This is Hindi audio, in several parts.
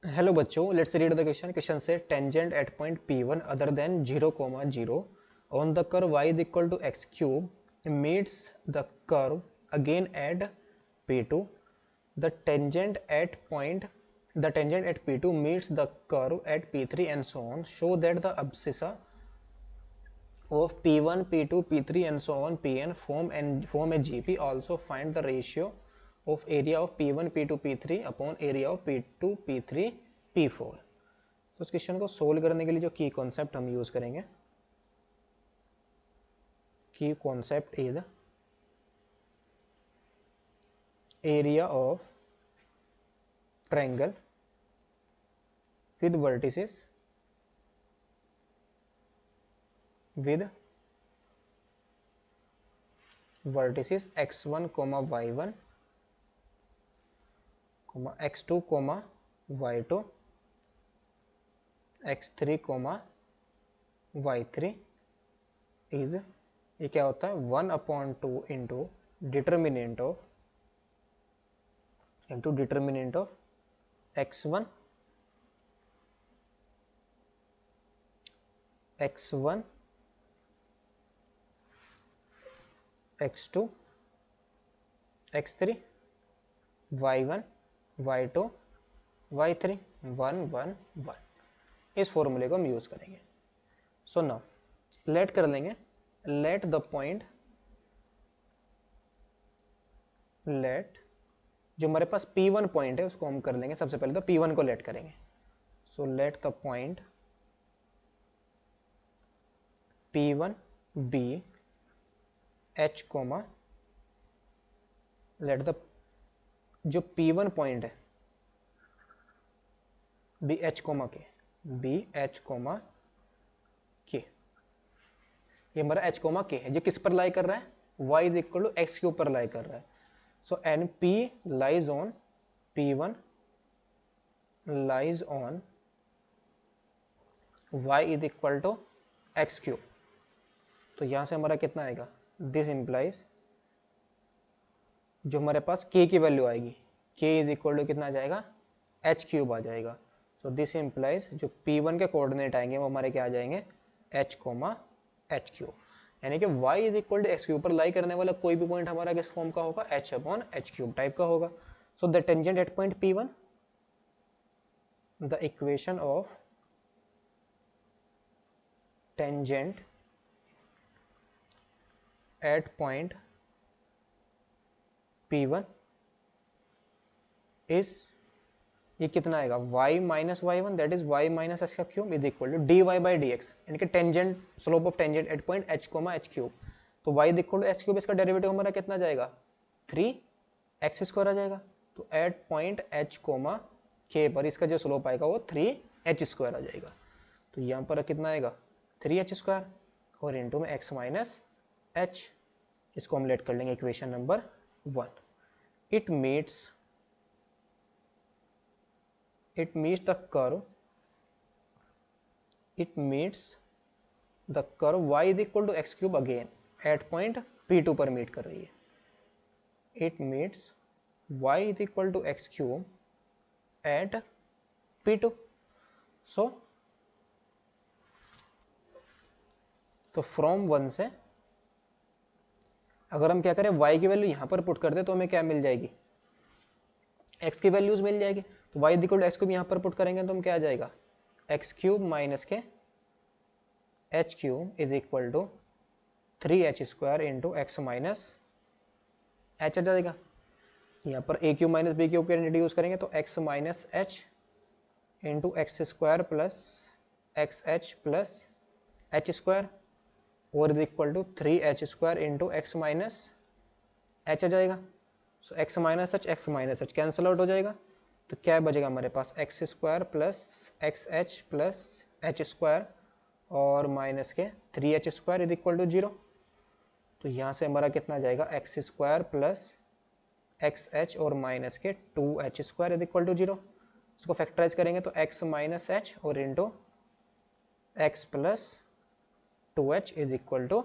हेलो बच्चों, let's read the question. Question से tangent at point P1 other than 0, 0 on the curve y is equal to x cube meets the curve again at P2. The tangent at point the tangent at P2 meets the curve at P3 and so on. Show that the abscissa of P1, P2, P3 and so on Pn form a GP. Also find the ratio of area of P1, P2, P3 upon area of P2, P3, P4. तो इस क्वेश्चन को सोल्व करने के लिए जो की कॉन्सेप्ट हम यूज करेंगे, की concept is area of triangle with vertices x1, y1, x2, y2, x3, y3 is, ये क्या होता है, 1/2 determinant of x1, x2, x3, y1, y2, y3, 1 1 1। इस फॉर्मूले को हम यूज करेंगे। सो नाउ लेट कर लेंगे, लेट द पॉइंट, लेट जो हमारे पास P1 पॉइंट है उसको हम कर लेंगे। सबसे पहले तो P1 को लेट करेंगे। So let the point P1 be h, let the जो P1 पॉइंट है बी एच के, ये हमारा h, के है। ये किस पर लाई कर रहा है, y is equal to x के ऊपर लाई कर रहा है। So N P lies on P1 lies on y is equal to x cube. तो यहां से हमारा कितना आएगा, दिस इंप्लाइज जो हमारे पास k की वैल्यू आएगी, k इज इक्वल टू कितना आ जाएगा, h क्यूब आ जाएगा। सो दिस इंप्लाइज जो P1 के कोऑर्डिनेट आएंगे वो हमारे क्या आ जाएंगे, h, h क्यूब। यानी कि y is equal to x cube पर लाई करने वाला कोई भी पॉइंट हमारा किस फॉर्म का होगा, h/h क्यूब टाइप का होगा। So the tangent at point P1, the equation of tangent at point P1 is, ये कितना आएगा, y minus y1 that is y minus x का cube is equal to dy by dx, यानी कि tangent, slope of tangent at point h, h cube. तो y is equal to h cube, इसका डेरिवेटिव हमारा कितना जाएगा, 3x² आ जाएगा। तो एट पॉइंट h, k पर इसका जो स्लोप आएगा वो 3h² आ जाएगा। तो यहाँ पर कितना आएगा, 3h² और इनटू में x माइनस h। इसको हम लेट कर लेंगे equation number 1। It meets the curve, y is equal to x cube again at point P2 पर मीट कर रही है। it meets y is equal to x cube at P2। तो फ्रॉम 1 से अगर हम क्या करें, y की वैल्यू यहां पर पुट कर दे तो हमें क्या मिल जाएगी, x की वैल्यूज मिल जाएगी। तो y equal to x cube यहाँ पर पुट करेंगे तो हम क्या आ जाएगा, x cube minus k h cube is equal to 3h² into x minus h आ जाएगा। यहाँ पर a cube minus b cube के इंट्रोड्यूस करेंगे तो x minus h into x² plus x h plus h² और is equal to 3h² into x minus h आ जाएगा। So x minus h cancel out हो जाएगा। तो क्या बचेगा हमारे पास, x² plus x h plus h² और माइनस के 3h² इज इक्वल टू 0। तो यहाँ से हमारा कितना आ जाएगा, x² प्लस एक्स एच और माइनस के 2h² इज इक्वल टू 0। इसको फैक्टराइज करेंगे तो x माइनस एच और into x plus 2h is equal to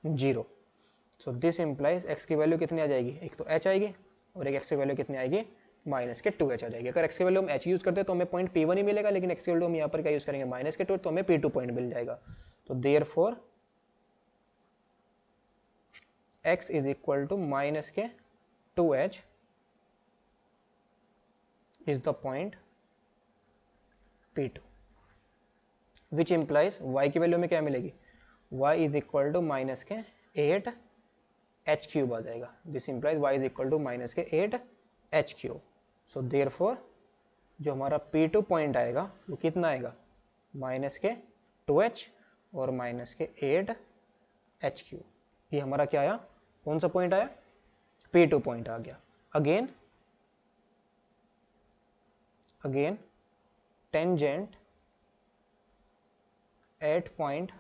0। So this implies x की वैल्यू कितनी आ जाएगी, एक तो h आएगी और एक x की वैल्यू कितनी आएगी, माइनस के 2h आ जाएगी। अगर x की वैल्यू हम h यूज करते हैं तो हमें पॉइंट P1 ही मिलेगा, लेकिन x की वैल्यू हम यहाँ पर क्या यूज करेंगे माइनस के 2, तो हमें P2 पॉइंट मिल जाएगा। तो therefore x is equal to minus के 2h is the point P2, which implies y की वैल्यू में क्या मिलेगी, y is equal to minus के 8h क्यूब आ जाएगा। This implies y is equal to minus के 8h क्यूब। सो देयरफॉर जो हमारा P2 पॉइंट आएगा वो कितना आएगा, माइनस के 2h और माइनस के 8h क्यूब। ये हमारा क्या आया, कौन सा पॉइंट आया, P2 पॉइंट आ गया। Again tangent at point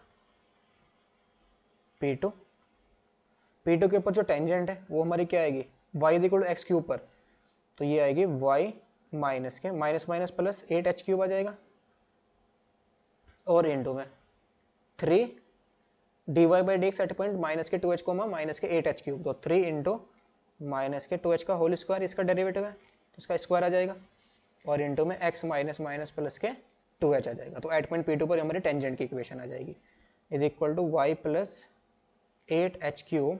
P2 के ऊपर जो टेंजेंट है वो हमारी क्या आएगी, y is equal to x cube पर, तो ये आएगी y minus k minus minus plus 8h cube आ जाएगा, और इनटू में 3 dy by d x at point minus के 2h कोमा माइनस के 8h क्यूब, तो 3 इंटू माइनस के 2h का होल स्क्वायर, इसका डेरिवेटिव है तो इसका स्क्वायर आ जाएगा, और इनटू में x माइनस माइनस प्लस के 2h आ जाएगा। तो एट पॉइंट P2 पर हमारी टेंजेंट की इक्वेशन आ जाएगी, is equal to y plus 8h cube,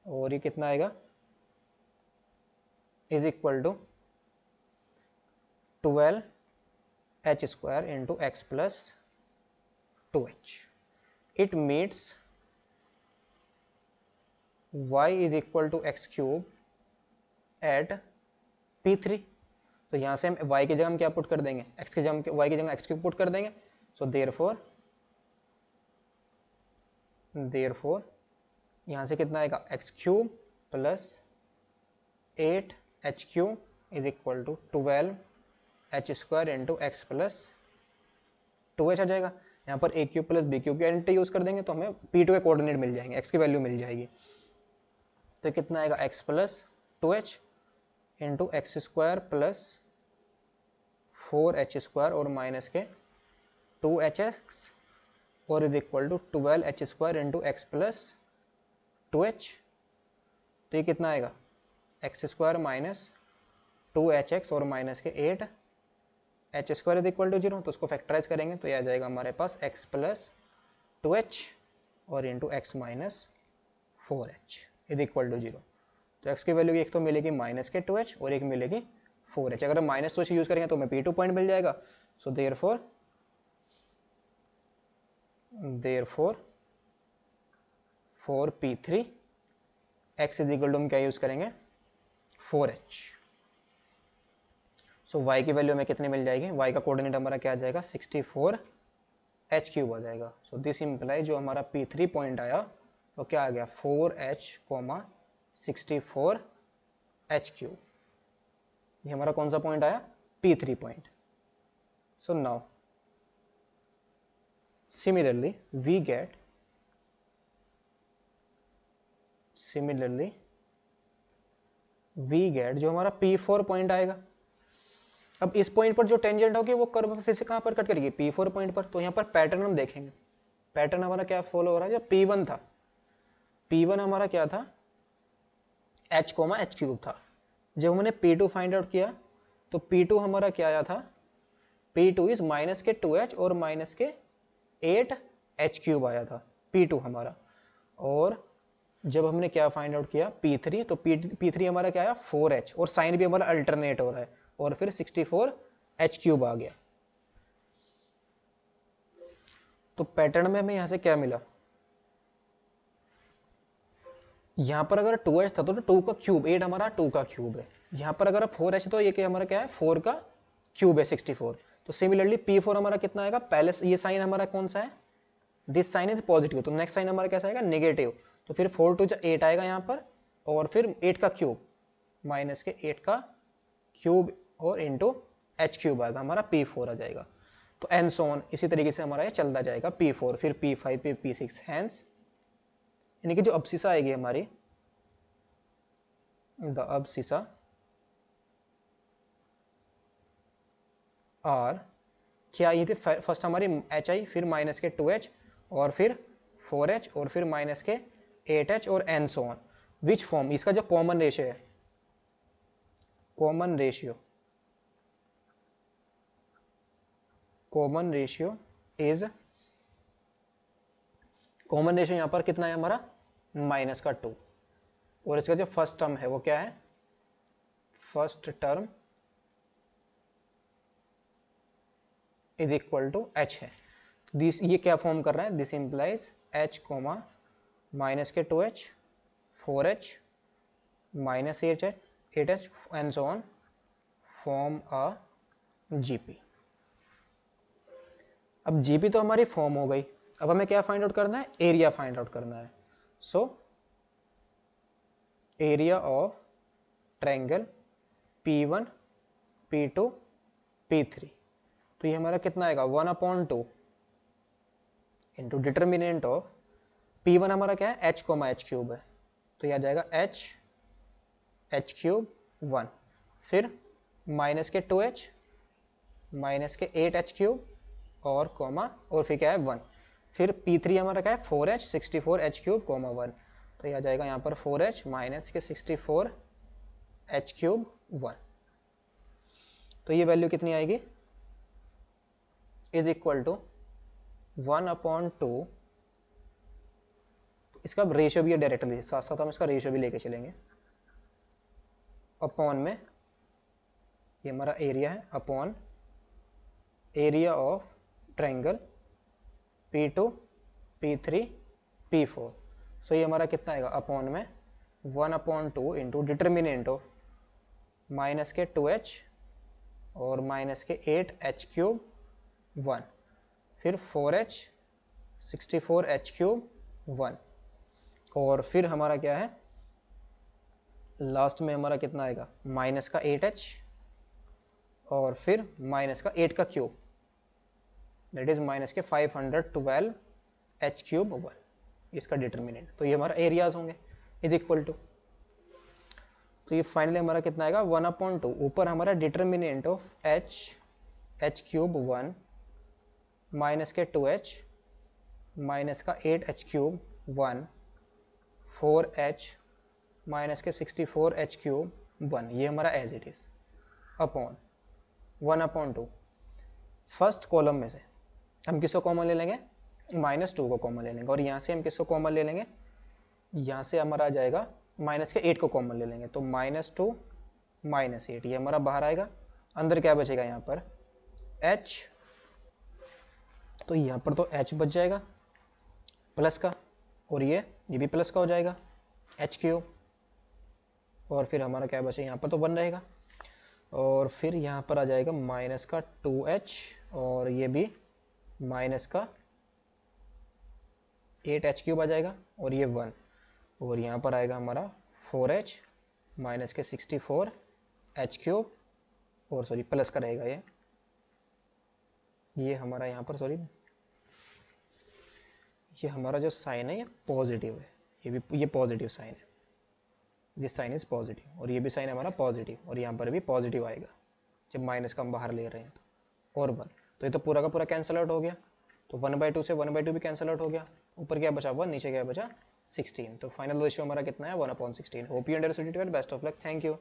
और ये कितना आएगा, is equal to 12h square into x plus 2h। It meets y is equal to x cube at P3। तो यहाँ से हम y की जगह हम क्या पुट कर देंगे, x की जगह y की जगह एक्स क्यूब पुट कर देंगे। सो देयरफॉर यहाँ से कितना आएगा, x cube plus 8h cube is equal to 12h square into x plus 2h आ जाएगा। यहाँ पर a cube plus b cube की आइडेंटिटी यूज कर देंगे तो हमें P2 के कोऑर्डिनेट मिल जाएंगे, x की वैल्यू मिल जाएगी। तो कितना आएगा, x plus 2h into x square plus 4h square और माइनस के 2hx और is equal to 12h square into x plus 2h। तो ये कितना आएगा, एक्स स्क्वायर माइनस 2hx और माइनस के 8h square is equal to 0, तो उसको फैक्टराइज करेंगे तो ये आ जाएगा हमारे पास x प्लस 2h और into x minus 4h is equal to 0। तो x की वैल्यू एक तो मिलेगी माइनस के 2h और एक मिलेगी 4h। अगर हम माइनस 2h यूज करेंगे तो हमें P2 पॉइंट मिल जाएगा। So therefore for P3 x is equal to हम क्या यूज करेंगे 4h। सो y की वैल्यू हमें कितनी मिल जाएगी, y का कोऑर्डिनेट हमारा क्या आ जाएगा 64h क्यूब आ जाएगा। सो दिस इम्प्लाई जो हमारा P3 पॉइंट आया वो क्या आ गया 4h 64h क्यूब। ये हमारा कौन सा पॉइंट आया, P3 point. So now similarly we get जो हमारा P4 पॉइंट आएगा। अब इस पॉइंट पर जो टेंजेंट होगी वो कर्व फिर से कहां पर कट करेगी, P4 पॉइंट पर। तो यहां पर पैटर्न हम देखेंगे, पैटर्न हमारा क्या फॉलो हो रहा है, जो P1 था, P1 हमारा क्या था h क्यूब था। जब हमने P2 फाइंड आउट किया तो P2 हमारा क्या आया था, P2 इज माइनस के 2h और माइनस के 8h क्यूब आया था P2 हमारा। और जब हमने क्या फाइंड आउट किया P3, तो P3 हमारा क्या आया 4h और साइन भी हमारा अल्टरनेट हो रहा है, और फिर 64h क्यूब आ गया। तो पैटर्न में हमें यहां से क्या मिला, यहां पर अगर 2h था तो 2 का क्यूब, 8 हमारा 2 का क्यूब है। यहां पर अगर 4h तो ये क्या हमारा क्या है 4 का क्यूब है 64। तो सिमिलरली P4 हमारा कितना आएगा, पहले ये साइन हमारा कौन सा है, दिस साइन इज पॉजिटिव, तो नेक्स्ट साइन हमारा कैसा आएगा नेगेटिव। तो फिर 4 टू 8 आएगा यहाँ पर, और फिर 8 का क्यूब माइनस के 8 का क्यूब और इंटू h क्यूब आएगा, हमारा P4 आ जाएगा। तो एंड सो ऑन, इसी तरीके से हमारा ये चलता जाएगा P4, फिर P5, फिर P6, हैंस यानी कि जो अब्सिसा आएगी हमारी, द अब्सिसा आर क्या ये थी, फर्स्ट हमारी hi, फिर माइनस के 2h और फिर 4h और फिर माइनस के 8h और and so on, which form, इसका जो कॉमन रेशियो है common ratio is, common ratio यहां पर कितना है हमारा, माइनस का 2, और इसका जो फर्स्ट टर्म है वो क्या है, first term is equal to H है। दिस ये क्या फॉर्म कर रहा है, this implies H comma minus के 2h 4h minus 8h and so on form a GP. अब जीपी तो हमारी फॉर्म हो गई, अब हमें क्या फाइंड आउट करना है, एरिया फाइंड आउट करना है। So area of triangle P1 P2 P3, तो ये हमारा कितना आएगा 1/2 इंटू डिटर्मिनेंट ऑफ P1 हमारा क्या है, h कोमा h क्यूब है, तो यह आ जाएगा h क्यूब 1, फिर माइनस के 2h माइनस के 8h क्यूब और कोमा और फिर क्या है 1, फिर P3 हमारा क्या है 4h 64h क्यूब कोमा 1, तो यह आ जाएगा यहाँ पर 4h माइनस के 64h क्यूब 1, तो ये वैल्यू कितनी आएगी, इज इक्वल टू 1/2, इसका रेशियो भी है डायरेक्टली, साथ साथ हम इसका रेशियो भी लेके चलेंगे, अपॉन में ये हमारा एरिया है, upon area of triangle P2 P3 P4, सो ये हमारा कितना आएगा, अपॉन में 1/2 इंटू डिटर्मिनेंट ऑफ माइनस के 2h और माइनस के 8h क्यूब 1, फिर 4h 64h क्यूब 1, और फिर हमारा क्या है लास्ट में हमारा कितना आएगा, माइनस का 8h और फिर माइनस का 8 का क्यूब, दैट इज माइनस के 512h क्यूब 1, इसका डिटर्मिनेंट, तो ये हमारा एरियाज होंगे इज इक्वल टू, तो ये फाइनली हमारा कितना आएगा 1/2, ऊपर हमारा determinant of h cube 1 minus के 2h माइनस का 8h क्यूब 1 4h माइनस के 64h क्यूब 1, ये हमारा as it is upon 1/2, first column में से हम किसको कॉमन ले लेंगे, -2 को कॉमन ले लेंगे, और यहाँ से हम किसको कॉमन ले लेंगे, यहाँ से हमारा आ जाएगा माइनस के 8 को कॉमन ले लेंगे, तो -2 -8 ये हमारा बाहर आएगा, अंदर क्या बचेगा यहाँ पर h, तो यहाँ पर तो h बच जाएगा प्लस का, और ये भी प्लस का हो जाएगा h क्यूब, और फिर हमारा क्या बचे यहाँ पर तो 1 रहेगा, और फिर यहाँ पर आ जाएगा माइनस का 2h और ये भी माइनस का 8h क्यूब आ जाएगा, और ये 1, और यहाँ पर आएगा हमारा 4h माइनस के 64h क्यूब, और सॉरी प्लस का रहेगा ये हमारा यहाँ पर सॉरी ये हमारा जो साइन है ये पॉजिटिव है, ये पॉजिटिव साइन है, दिस साइन इज पॉजिटिव, और ये भी साइन हमारा पॉजिटिव, और यहाँ पर भी पॉजिटिव आएगा जब माइनस का हम बाहर ले रहे हैं तो, और 1, तो ये तो पूरा का पूरा कैंसिल आउट हो गया, तो 1/2 से 1/2 भी कैंसिल आउट हो गया, ऊपर क्या बचा 1 नीचे क्या बचा 16, तो फाइनल रेशियो हमारा कितना है 1/16। Hope you understood it well, best of luck, thank you.